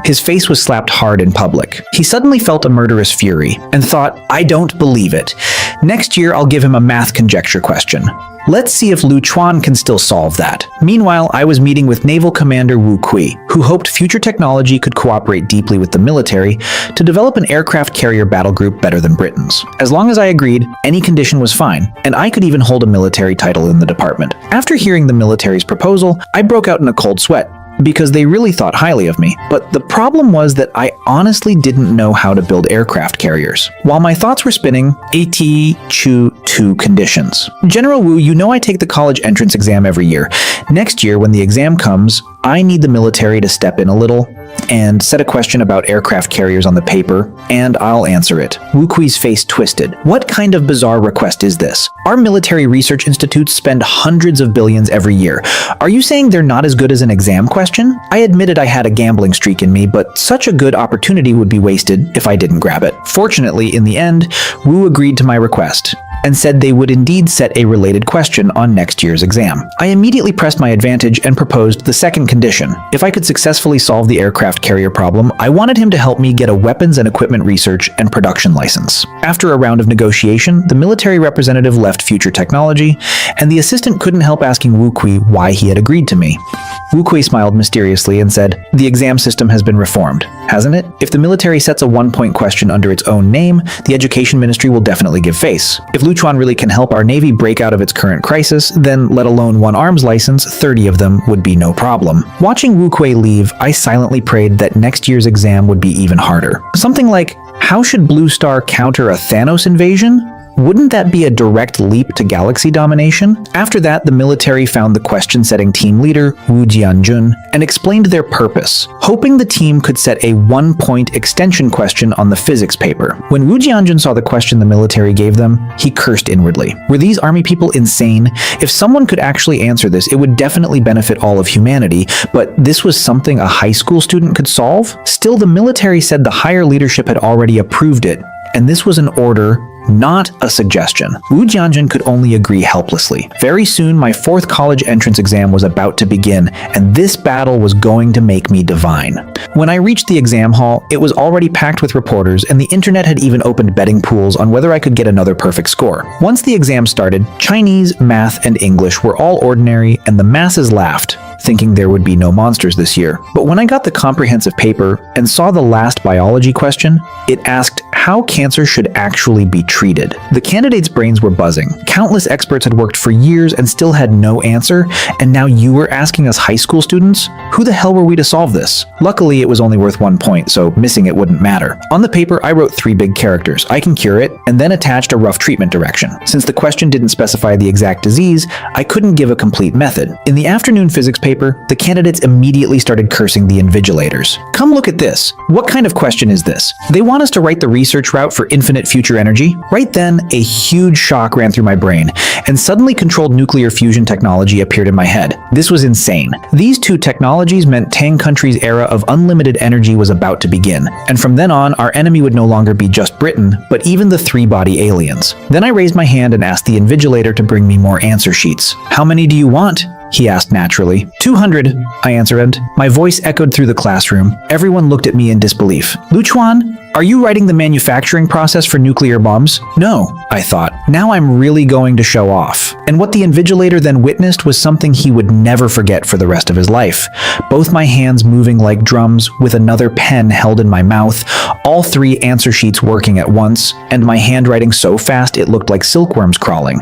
his face was slapped hard in public. He suddenly felt a murderous fury and thought, I don't believe it. Next year, I'll give him a math conjecture question. Let's see if Lu Chuan can still solve that. Meanwhile, I was meeting with Naval Commander Wu Kui, who hoped future technology could cooperate deeply with the military to develop an aircraft carrier battle group better than Britain's. As long as I agreed, any condition was fine, and I could even hold a military title in the department. After hearing the military's proposal, I broke out in a cold sweat, because they really thought highly of me. But the problem was that I honestly didn't know how to build aircraft carriers. While my thoughts were spinning, AT Chu 2 conditions. General Wu, you know I take the college entrance exam every year. Next year, when the exam comes, I need the military to step in a little and set a question about aircraft carriers on the paper, and I'll answer it. Wu Kui's face twisted. What kind of bizarre request is this? Our military research institutes spend hundreds of billions every year. Are you saying they're not as good as an exam question? I admitted I had a gambling streak in me, but such a good opportunity would be wasted if I didn't grab it. Fortunately, in the end, Wu agreed to my request and said they would indeed set a related question on next year's exam. I immediately pressed my advantage and proposed the second condition. If I could successfully solve the aircraft carrier problem, I wanted him to help me get a weapons and equipment research and production license. After a round of negotiation, the military representative left Future Technology, and the assistant couldn't help asking Wu Kui why he had agreed to me. Wu Kui smiled mysteriously and said, "The exam system has been reformed, hasn't it? If the military sets a 1-point question under its own name, the education ministry will definitely give face. If Lu Chuan really can help our navy break out of its current crisis, then let alone 1 arms license, 30 of them would be no problem." Watching Wu Kui leave, I silently prayed that next year's exam would be even harder. Something like, how should Blue Star counter a Thanos invasion? Wouldn't that be a direct leap to galaxy domination? After that, the military found the question-setting team leader, Wu Jianjun, and explained their purpose, hoping the team could set a 1-point extension question on the physics paper. When Wu Jianjun saw the question the military gave them, he cursed inwardly. Were these army people insane? If someone could actually answer this, it would definitely benefit all of humanity, but this was something a high school student could solve? Still, the military said the higher leadership had already approved it, and this was an order, not a suggestion. Wu Jianjun could only agree helplessly. Very soon, my 4th college entrance exam was about to begin, and this battle was going to make me divine. When I reached the exam hall, it was already packed with reporters, and the internet had even opened betting pools on whether I could get another perfect score. Once the exam started, Chinese, math, and English were all ordinary, and the masses laughed, thinking there would be no monsters this year. But when I got the comprehensive paper and saw the last biology question, it asked how cancer should actually be treated. The candidates' brains were buzzing. Countless experts had worked for years and still had no answer, and now you were asking us high school students? Who the hell were we to solve this? Luckily, it was only worth 1 point, so missing it wouldn't matter. On the paper, I wrote 3 big characters, "I can cure it," and then attached a rough treatment direction. Since the question didn't specify the exact disease, I couldn't give a complete method. In the afternoon physics paper, the candidates immediately started cursing the invigilators. Come look at this. What kind of question is this? They want us to write the research route for infinite future energy? Right then, a huge shock ran through my brain, and suddenly controlled nuclear fusion technology appeared in my head. This was insane. These 2 technologies meant Tang country's era of unlimited energy was about to begin, and from then on, our enemy would no longer be just Britain, but even the 3-body aliens. Then I raised my hand and asked the invigilator to bring me more answer sheets. "How many do you want?" he asked naturally. 200, I answered. My voice echoed through the classroom. Everyone looked at me in disbelief. Lu Chuan, are you writing the manufacturing process for nuclear bombs? No, I thought. Now I'm really going to show off. And what the invigilator then witnessed was something he would never forget for the rest of his life. Both my hands moving like drums, with another pen held in my mouth, all 3 answer sheets working at once, and my handwriting so fast it looked like silkworms crawling.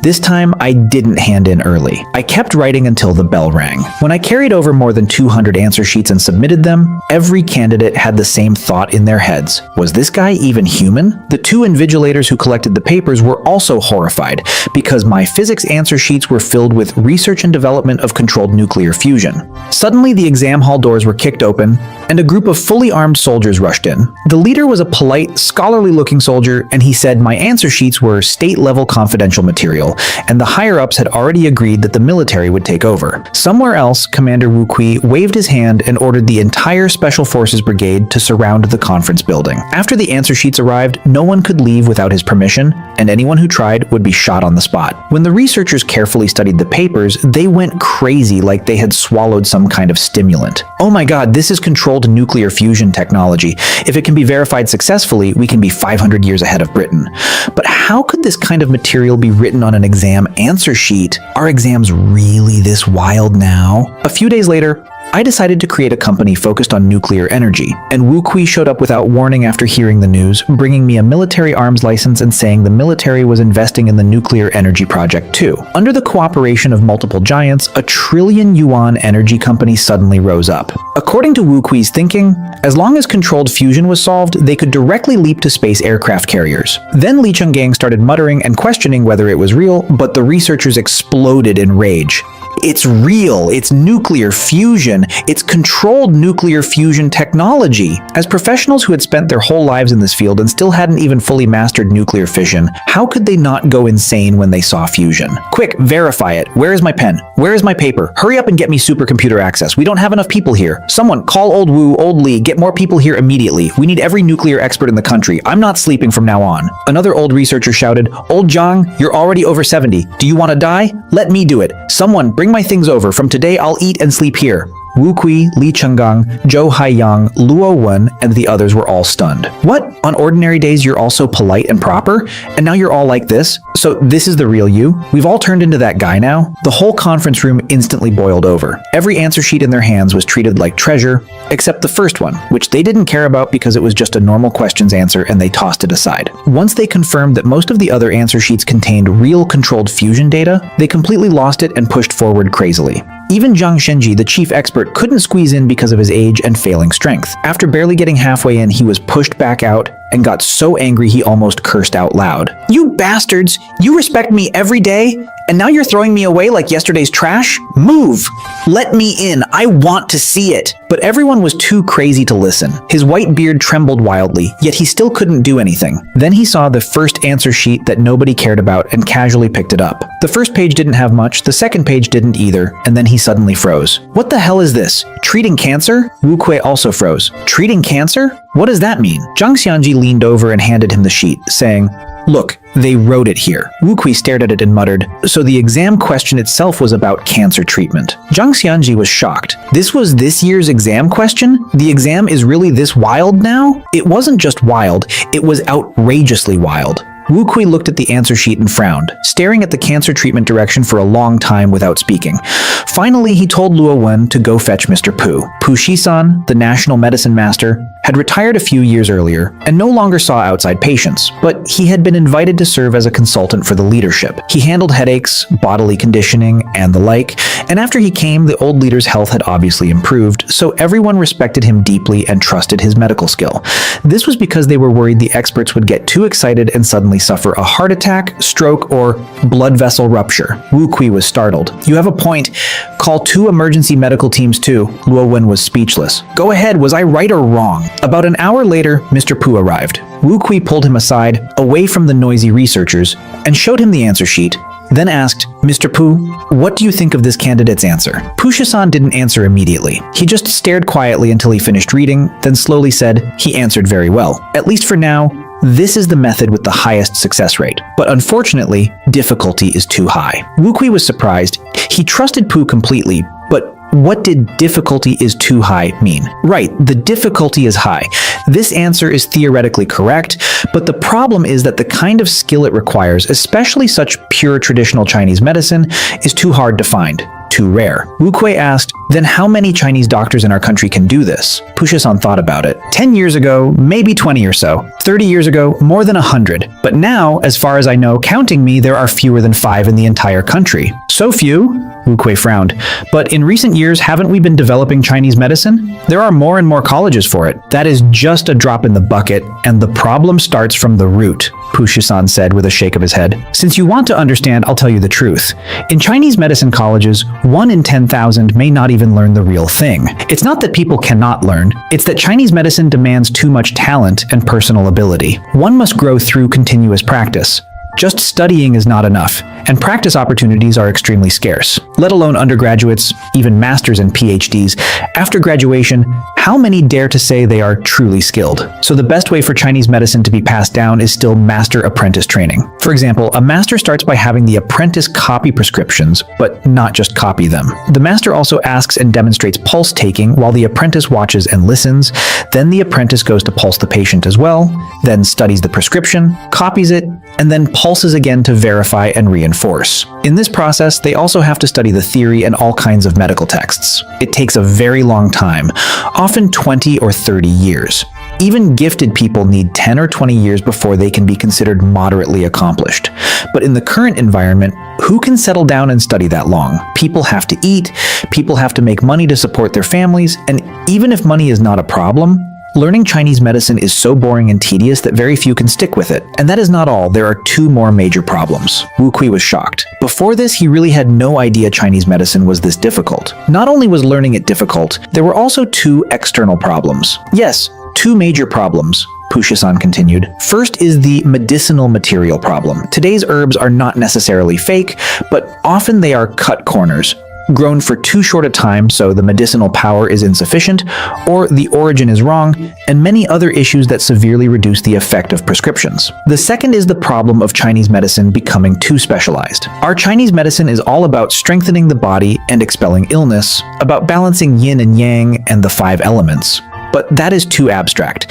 This time, I didn't hand in early. I kept writing until the bell rang. When I carried over more than 200 answer sheets and submitted them, every candidate had the same thought in their heads. Was this guy even human? The 2 invigilators who collected the papers were also horrified, because my physics answer sheets were filled with research and development of controlled nuclear fusion. Suddenly, the exam hall doors were kicked open, and a group of fully armed soldiers rushed in. The leader was a polite, scholarly-looking soldier, and he said my answer sheets were state-level confidential material, and the higher-ups had already agreed that the military would take over. Somewhere else, Commander Wu Kui waved his hand and ordered the entire Special Forces Brigade to surround the conference building. After the answer sheets arrived, no one could leave without his permission, and anyone who tried would be shot on the spot. When the researchers carefully studied the papers, they went crazy like they had swallowed some kind of stimulant. Oh my god, this is controlled nuclear fusion technology. If it can be verified successfully, we can be 500 years ahead of Britain. But how could this kind of material be written on an exam answer sheet? Are exams really this wild now? A few days later, I decided to create a company focused on nuclear energy, and Wu Kui showed up without warning after hearing the news, bringing me a military arms license and saying the military was investing in the nuclear energy project too. Under the cooperation of multiple giants, a trillion-yuan energy company suddenly rose up. According to Wu Kui's thinking, as long as controlled fusion was solved, they could directly leap to space aircraft carriers. Then Li Chenggang started muttering and questioning whether it was real, but the researchers exploded in rage. It's real, it's nuclear fusion, it's controlled nuclear fusion technology. As professionals who had spent their whole lives in this field and still hadn't even fully mastered nuclear fission, how could they not go insane when they saw fusion? Quick, verify it. Where is my pen? Where is my paper? Hurry up and get me supercomputer access. We don't have enough people here. Someone, call old Wu, old Li, get more people here immediately. We need every nuclear expert in the country. I'm not sleeping from now on. Another old researcher shouted, Old Zhang, you're already over 70. Do you want to die? Let me do it. Someone, bring my things over. From today, I'll eat and sleep here. Wu Kui, Li Chenggang, Zhou Haiyang, Luo Wen, and the others were all stunned. What? On ordinary days you're all so polite and proper? And now you're all like this? So this is the real you? We've all turned into that guy now? The whole conference room instantly boiled over. Every answer sheet in their hands was treated like treasure, except the first one, which they didn't care about because it was just a normal questions answer and they tossed it aside. Once they confirmed that most of the other answer sheets contained real controlled fusion data, they completely lost it and pushed forward crazily. Even Zhang Shenji, the chief expert, couldn't squeeze in because of his age and failing strength. After barely getting halfway in, he was pushed back out and got so angry he almost cursed out loud. "You bastards! You respect me every day, and now you're throwing me away like yesterday's trash? Move! Let me in! I want to see it!" But everyone was too crazy to listen. His white beard trembled wildly, yet he still couldn't do anything. Then he saw the first answer sheet that nobody cared about and casually picked it up. The first page didn't have much, the second page didn't either, and then he suddenly froze. "What the hell is this? Treating cancer?" Wu Kui also froze. "Treating cancer? What does that mean?" Zhang Xianji leaned over and handed him the sheet, saying, "Look, they wrote it here." Wu Kui stared at it and muttered, "So the exam question itself was about cancer treatment." Zhang Xianji was shocked. This was this year's exam question? The exam is really this wild now? It wasn't just wild, it was outrageously wild. Wu Kui looked at the answer sheet and frowned, staring at the cancer treatment direction for a long time without speaking. Finally, he told Luo Wen to go fetch Mr. Pu. Pu Shisan, the national medicine master, had retired a few years earlier and no longer saw outside patients, but he had been invited to serve as a consultant for the leadership. He handled headaches, bodily conditioning, and the like, and after he came, the old leader's health had obviously improved, so everyone respected him deeply and trusted his medical skill. This was because they were worried the experts would get too excited and suddenly suffer a heart attack, stroke, or blood vessel rupture. Wu Kui was startled. "You have a point. Call 2 emergency medical teams too." Luo Wen was speechless. "Go ahead, was I right or wrong?" About an hour later, Mr. Pu arrived. Wu Kui pulled him aside, away from the noisy researchers, and showed him the answer sheet, then asked, "Mr. Pu, what do you think of this candidate's answer?" Pu Shisan didn't answer immediately. He just stared quietly until he finished reading, then slowly said, "He answered very well. At least for now, this is the method with the highest success rate. But unfortunately, difficulty is too high." Wu Kui was surprised. He trusted Pu completely, but what did difficulty is too high mean? Right, the difficulty is high. This answer is theoretically correct, but the problem is that the kind of skill it requires, especially such pure traditional Chinese medicine, is too hard to find. Too rare. Wu Kui asked, "Then how many Chinese doctors in our country can do this?" Pu Shisan thought about it. 10 years ago, maybe 20 or so. 30 years ago, more than 100. But now, as far as I know, counting me, there are fewer than 5 in the entire country. So few? Wu Kui frowned. But in recent years, haven't we been developing Chinese medicine? There are more and more colleges for it. That is just a drop in the bucket, and the problem starts from the root, Pu Shisan said with a shake of his head. "Since you want to understand, I'll tell you the truth. In Chinese medicine colleges, 1 in 10,000 may not even learn the real thing. It's not that people cannot learn, it's that Chinese medicine demands too much talent and personal ability. One must grow through continuous practice. Just studying is not enough, and practice opportunities are extremely scarce, let alone undergraduates, even masters and PhDs. After graduation, how many dare to say they are truly skilled? So the best way for Chinese medicine to be passed down is still master-apprentice training. For example, a master starts by having the apprentice copy prescriptions, but not just copy them. The master also asks and demonstrates pulse taking while the apprentice watches and listens. Then the apprentice goes to pulse the patient as well, then studies the prescription, copies it, and then pulses again to verify and reinforce. In this process, they also have to study the theory and all kinds of medical texts. It takes a very long time, often 20 or 30 years. Even gifted people need 10 or 20 years before they can be considered moderately accomplished. But in the current environment, who can settle down and study that long? People have to eat, people have to make money to support their families, and even if money is not a problem, learning Chinese medicine is so boring and tedious that very few can stick with it. And that is not all, there are 2 more major problems. Wu Kui was shocked. Before this, he really had no idea Chinese medicine was this difficult. Not only was learning it difficult, there were also 2 external problems. Yes, 2 major problems, Pu Shisan continued. First is the medicinal material problem. Today's herbs are not necessarily fake, but often they are cut corners, grown for too short a time so the medicinal power is insufficient, or the origin is wrong, and many other issues that severely reduce the effect of prescriptions. The second is the problem of Chinese medicine becoming too specialized. Our Chinese medicine is all about strengthening the body and expelling illness, about balancing yin and yang and the 5 elements. But that is too abstract.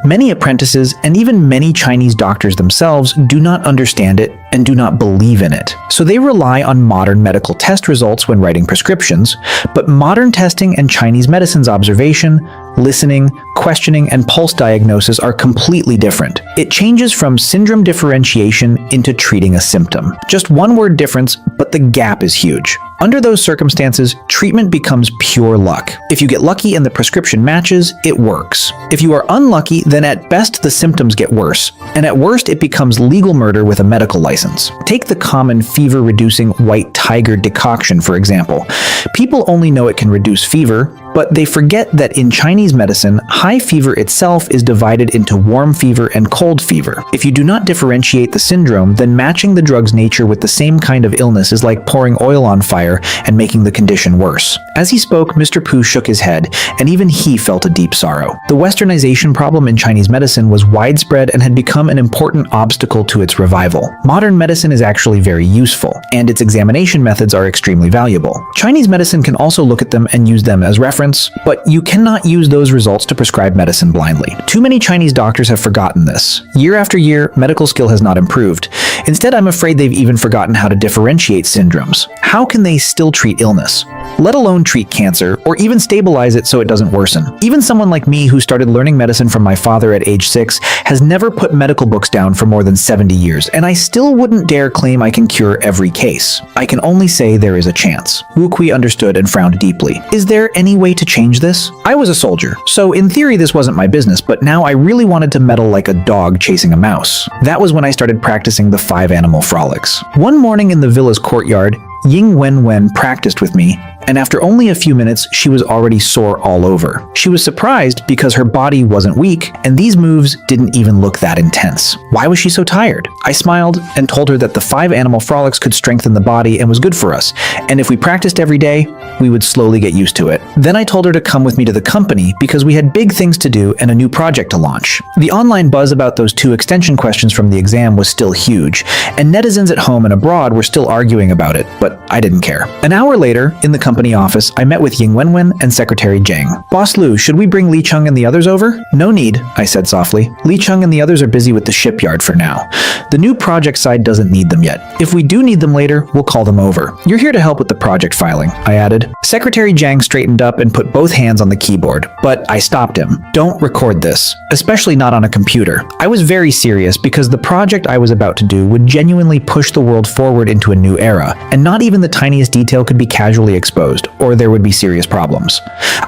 Many apprentices and even many Chinese doctors themselves do not understand it and do not believe in it. So they rely on modern medical test results when writing prescriptions, but modern testing and Chinese medicine's observation, listening, questioning, and pulse diagnosis are completely different. It changes from syndrome differentiation into treating a symptom. Just one word difference, but the gap is huge. Under those circumstances, treatment becomes pure luck. If you get lucky and the prescription matches, it works. If you are unlucky, then at best the symptoms get worse, and at worst it becomes legal murder with a medical license. Take the common fever-reducing white tiger decoction, for example. People only know it can reduce fever, but they forget that in Chinese medicine, high fever itself is divided into warm fever and cold fever. If you do not differentiate the syndrome, then matching the drug's nature with the same kind of illness is like pouring oil on fire and making the condition worse. As he spoke, Mr. Pu shook his head, and even he felt a deep sorrow. The westernization problem in Chinese medicine was widespread and had become an important obstacle to its revival. Modern medicine is actually very useful, and its examination methods are extremely valuable. Chinese medicine can also look at them and use them as reference, but you cannot use those results to prescribe medicine blindly. Too many Chinese doctors have forgotten this. Year after year, medical skill has not improved. Instead, I'm afraid they've even forgotten how to differentiate syndromes. How can they still treat illness, let alone treat cancer, or even stabilize it so it doesn't worsen? Even someone like me who started learning medicine from my father at age 6 has never put medical books down for more than 70 years, and I still wouldn't dare claim I can cure every case. I can only say there is a chance. Wu Kui understood and frowned deeply. Is there any way to change this? I was a soldier, so in theory this wasn't my business, but now I really wanted to meddle like a dog chasing a mouse. That was when I started practicing the 5 animal frolics. One morning in the villa's courtyard, Ying Wenwen practiced with me, and after only a few minutes, she was already sore all over. She was surprised because her body wasn't weak, and these moves didn't even look that intense. Why was she so tired? I smiled and told her that the 5 animal frolics could strengthen the body and was good for us, and if we practiced every day, we would slowly get used to it. Then I told her to come with me to the company because we had big things to do and a new project to launch. The online buzz about those 2 extension questions from the exam was still huge, and netizens at home and abroad were still arguing about it, but I didn't care. An hour later, in the company office, I met with Ying Wenwen and Secretary Zhang. Boss Lu, should we bring Li Cheng and the others over? No need, I said softly. Li Cheng and the others are busy with the shipyard for now. The new project side doesn't need them yet. If we do need them later, we'll call them over. You're here to help with the project filing, I added. Secretary Zhang straightened up and put both hands on the keyboard, but I stopped him. Don't record this, especially not on a computer. I was very serious because the project I was about to do would genuinely push the world forward into a new era, and not even the tiniest detail could be casually exposed, or there would be serious problems.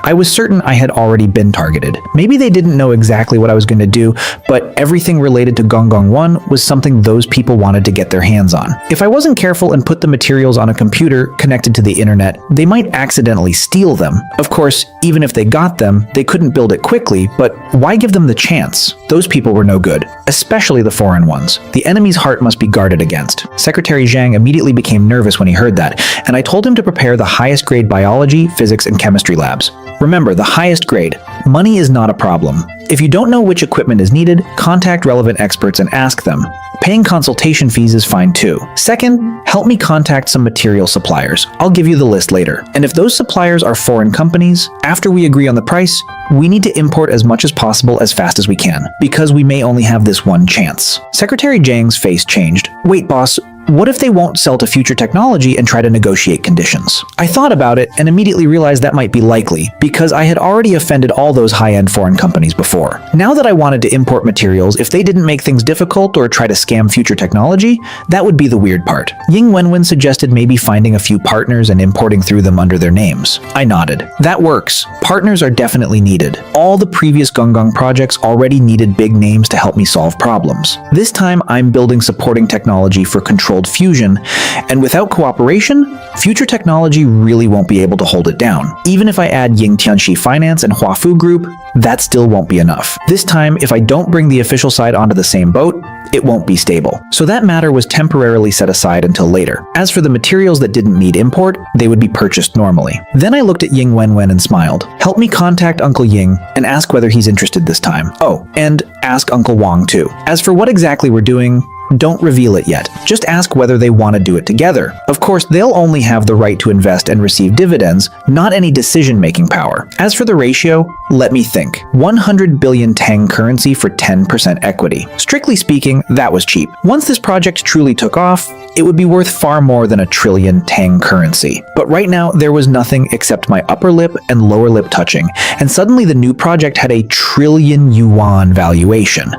I was certain I had already been targeted. Maybe they didn't know exactly what I was going to do, but everything related to Gonggong 1 was something those people wanted to get their hands on. If I wasn't careful and put the materials on a computer connected to the internet, they might accidentally steal them. Of course, even if they got them, they couldn't build it quickly, but why give them the chance? Those people were no good, especially the foreign ones. The enemy's heart must be guarded against. Secretary Zhang immediately became nervous when he heard that, and I told him to prepare the highest grade biology, physics, and chemistry labs. Remember, the highest grade. Money is not a problem. If you don't know which equipment is needed, contact relevant experts and ask them. Paying consultation fees is fine too. Second, help me contact some material suppliers. I'll give you the list later. And if those suppliers are foreign companies, after we agree on the price, we need to import as much as possible as fast as we can, because we may only have this one chance. Secretary Zhang's face changed. Wait, boss. What if they won't sell to future technology and try to negotiate conditions? I thought about it and immediately realized that might be likely, because I had already offended all those high-end foreign companies before. Now that I wanted to import materials, if they didn't make things difficult or try to scam future technology, that would be the weird part. Ying Wenwen suggested maybe finding a few partners and importing through them under their names. I nodded. That works. Partners are definitely needed. All the previous Gonggong projects already needed big names to help me solve problems. This time, I'm building supporting technology for controlled fusion, and without cooperation, future technology really won't be able to hold it down. Even if I add Ying Tianxi Finance and Huafu Group, that still won't be enough. This time, if I don't bring the official side onto the same boat, it won't be stable. So that matter was temporarily set aside until later. As for the materials that didn't need import, they would be purchased normally. Then I looked at Ying Wenwen and smiled. Help me contact Uncle Ying and ask whether he's interested this time. Oh, and ask Uncle Wang too. As for what exactly we're doing, don't reveal it yet. Just ask whether they want to do it together. Of course, they'll only have the right to invest and receive dividends, not any decision-making power. As for the ratio, Let me think. 100 billion Tang currency for 10% equity. Strictly speaking, that was cheap. Once this project truly took off, it would be worth far more than 1 trillion Tang currency. But right now, there was nothing except my upper lip and lower lip touching, and suddenly the new project had 1 trillion yuan valuation.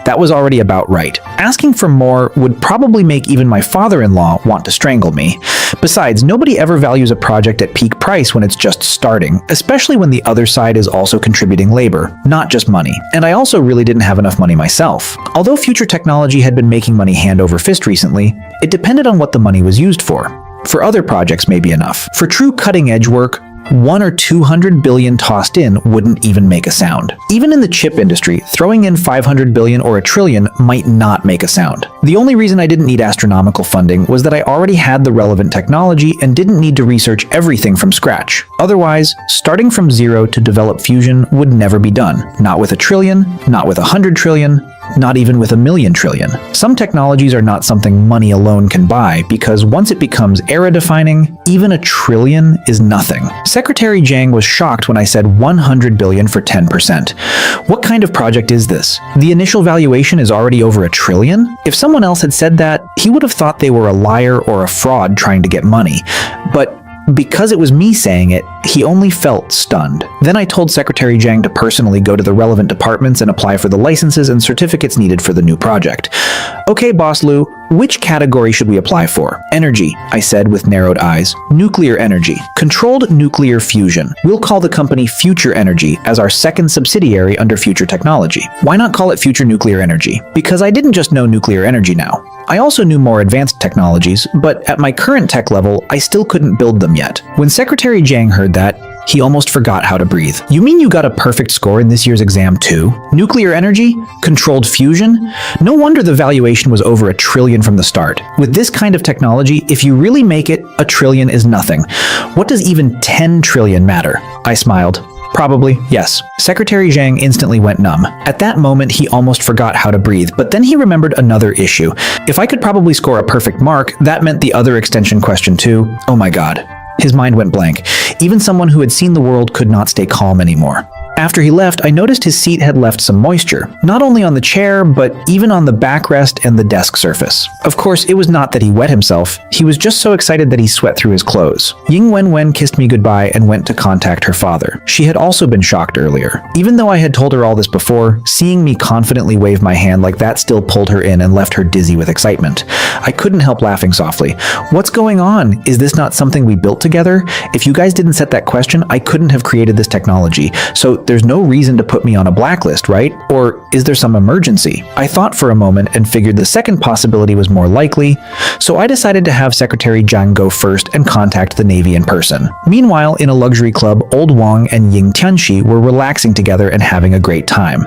That was already about right. Asking for more would probably make even my father-in-law want to strangle me. Besides, nobody ever values a project at peak price when it's just starting, especially when the other side is also contributing labor, not just money. And I also really didn't have enough money myself. Although future technology had been making money hand over fist recently, it depended on what the money was used for. For other projects, maybe enough. For true cutting-edge work, 1 or 200 billion tossed in wouldn't even make a sound. Even in the chip industry, throwing in 500 billion or 1 trillion might not make a sound. The only reason I didn't need astronomical funding was that I already had the relevant technology and didn't need to research everything from scratch. Otherwise, starting from zero to develop fusion would never be done. Not with 1 trillion, not with 100 trillion, not even with 1,000,000 trillion. Some technologies are not something money alone can buy because once it becomes era-defining, even 1 trillion is nothing. Secretary Zhang was shocked when I said 100 billion for 10%. What kind of project is this? The initial valuation is already over 1 trillion? If someone else had said that, he would have thought they were a liar or a fraud trying to get money. But because it was me saying it, he only felt stunned. Then I told Secretary Zhang to personally go to the relevant departments and apply for the licenses and certificates needed for the new project. Okay, Boss Lu, which category should we apply for? Energy, I said with narrowed eyes. Nuclear energy. Controlled nuclear fusion. We'll call the company Future Energy as our second subsidiary under Future Technology. Why not call it Future Nuclear Energy? Because I didn't just know nuclear energy now. I also knew more advanced technologies, but at my current tech level, I still couldn't build them yet. When Secretary Zhang heard that, he almost forgot how to breathe. You mean you got a perfect score in this year's exam too? Nuclear energy? Controlled fusion? No wonder the valuation was over 1 trillion from the start. With this kind of technology, if you really make it, 1 trillion is nothing. What does even 10 trillion matter? I smiled. Probably, yes. Secretary Zhang instantly went numb. At that moment, he almost forgot how to breathe, but then he remembered another issue. If I could probably score a perfect mark, that meant the other extension question too. Oh my god. His mind went blank. Even someone who had seen the world could not stay calm anymore. After he left, I noticed his seat had left some moisture, not only on the chair, but even on the backrest and the desk surface. Of course, it was not that he wet himself, he was just so excited that he sweat through his clothes. Ying Wenwen kissed me goodbye and went to contact her father. She had also been shocked earlier. Even though I had told her all this before, seeing me confidently wave my hand like that still pulled her in and left her dizzy with excitement. I couldn't help laughing softly. What's going on? Is this not something we built together? If you guys didn't set that question, I couldn't have created this technology, so there's no reason to put me on a blacklist, right? Or is there some emergency? I thought for a moment and figured the second possibility was more likely, so I decided to have Secretary Zhang go first and contact the Navy in person. Meanwhile, in a luxury club, Old Wang and Ying Tianxi were relaxing together and having a great time.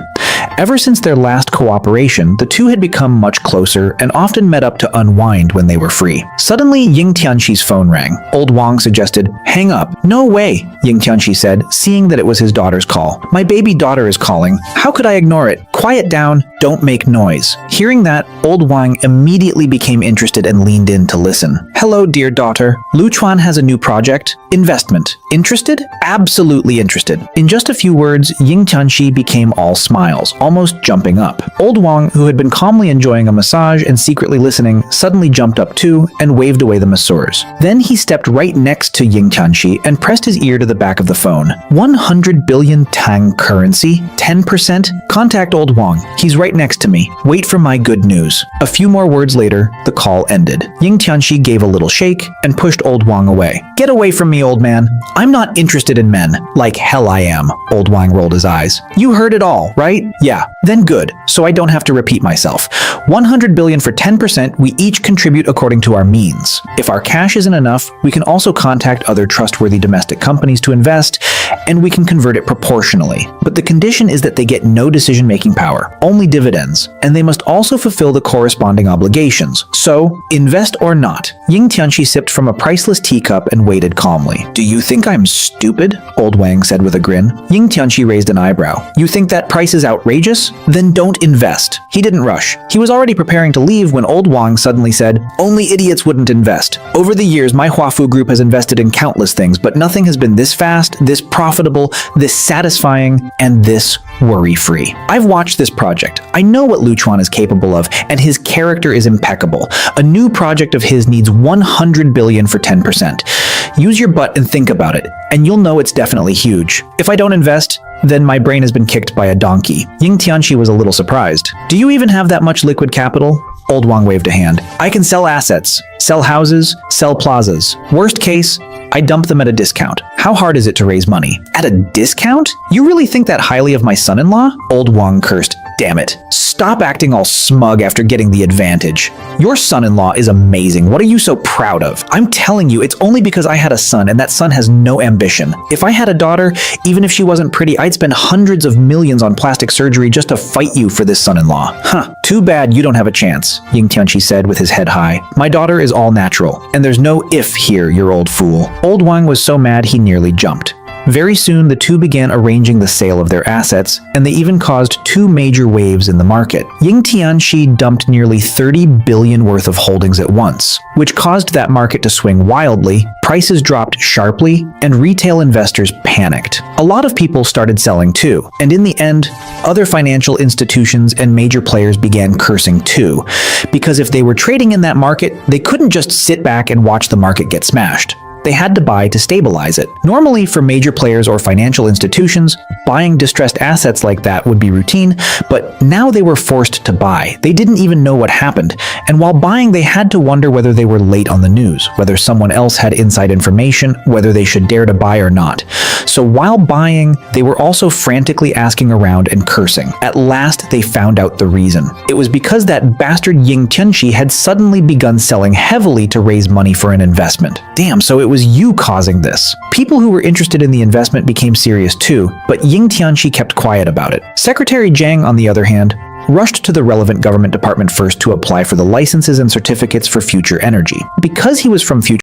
Ever since their last cooperation, the two had become much closer and often met up to unwind when they were free. Suddenly, Ying Tianxi's phone rang. Old Wang suggested, "Hang up." "No way," Ying Tianxi said, seeing that it was his daughter's call. "My baby daughter is calling. How could I ignore it? Quiet down, don't make noise." Hearing that, Old Wang immediately became interested and leaned in to listen. "Hello, dear daughter. Lu Chuan has a new project. Investment. Interested?" "Absolutely interested." In just a few words, Ying Tianxi became all smiles, almost jumping up. Old Wang, who had been calmly enjoying a massage and secretly listening, suddenly jumped up too and waved away the masseurs. Then he stepped right next to Ying Tianxi and pressed his ear to the back of the phone. 100 billion Tang currency? 10%? Contact Old Wang. He's right next to me. Wait for my good news. A few more words later, the call ended. Ying Tianxi gave a little shake and pushed Old Wang away. "Get away from me, old man. I'm not interested in men. Like hell I am." Old Wang rolled his eyes. "You heard it all, right? Yeah. Then good, so I don't have to repeat myself. 100 billion for 10%, we each contribute according to our means. If our cash isn't enough, we can also contact other trustworthy domestic companies to invest, and we can convert it proportionally. But the condition is that they get no decision-making power, only dividends, and they must also fulfill the corresponding obligations. So, invest or not." Ying Tianxi sipped from a priceless teacup and waited calmly. "Do you think I'm stupid?" Old Wang said with a grin. Ying Tianxi raised an eyebrow. "You think that price is outrageous? Then don't invest." He didn't rush. He was already preparing to leave when Old Wang suddenly said, "Only idiots wouldn't invest. Over the years, my Huafu group has invested in countless things, but nothing has been this fast, this profitable, this satisfying, and this worry-free. I've watched this project. I know what Lu Chuan is capable of, and his character is impeccable. A new project of his needs 100 billion for 10%. Use your butt and think about it, and you'll know it's definitely huge. If I don't invest, then my brain has been kicked by a donkey. Ying Tianqi was a little surprised. Do you even have that much liquid capital? Old Wang waved a hand. I can sell assets, sell houses, sell plazas. Worst case, I dump them at a discount. How hard is it to raise money? At a discount? You really think that highly of my son-in-law? Old Wang cursed. Damn it. Stop acting all smug after getting the advantage. Your son-in-law is amazing. What are you so proud of? I'm telling you, it's only because I had a son, and that son has no ambition. If I had a daughter, even if she wasn't pretty, I'd spend hundreds of millions on plastic surgery just to fight you for this son-in-law. Huh. Too bad you don't have a chance, Ying Tianqi said with his head high. My daughter is all natural, and there's no if here, you old fool. Old Wang was so mad he nearly jumped. Very soon, the two began arranging the sale of their assets, and they even caused two major waves in the market. Ying Tianqi dumped nearly 30 billion worth of holdings at once, which caused that market to swing wildly, prices dropped sharply, and retail investors panicked. A lot of people started selling too, and in the end, other financial institutions and major players began cursing too, because if they were trading in that market, they couldn't just sit back and watch the market get smashed. They had to buy to stabilize it. Normally, for major players or financial institutions, buying distressed assets like that would be routine, but now they were forced to buy. They didn't even know what happened, and while buying, they had to wonder whether they were late on the news, whether someone else had inside information, whether they should dare to buy or not. So while buying, they were also frantically asking around and cursing. At last, they found out the reason. It was because that bastard Ying Tianqi had suddenly begun selling heavily to raise money for an investment. Damn, so it was you causing this. People who were interested in the investment became serious too, but Ying Tianqi kept quiet about it. Secretary Zhang, on the other hand, rushed to the relevant government department first to apply for the licenses and certificates for future energy. Because he was from future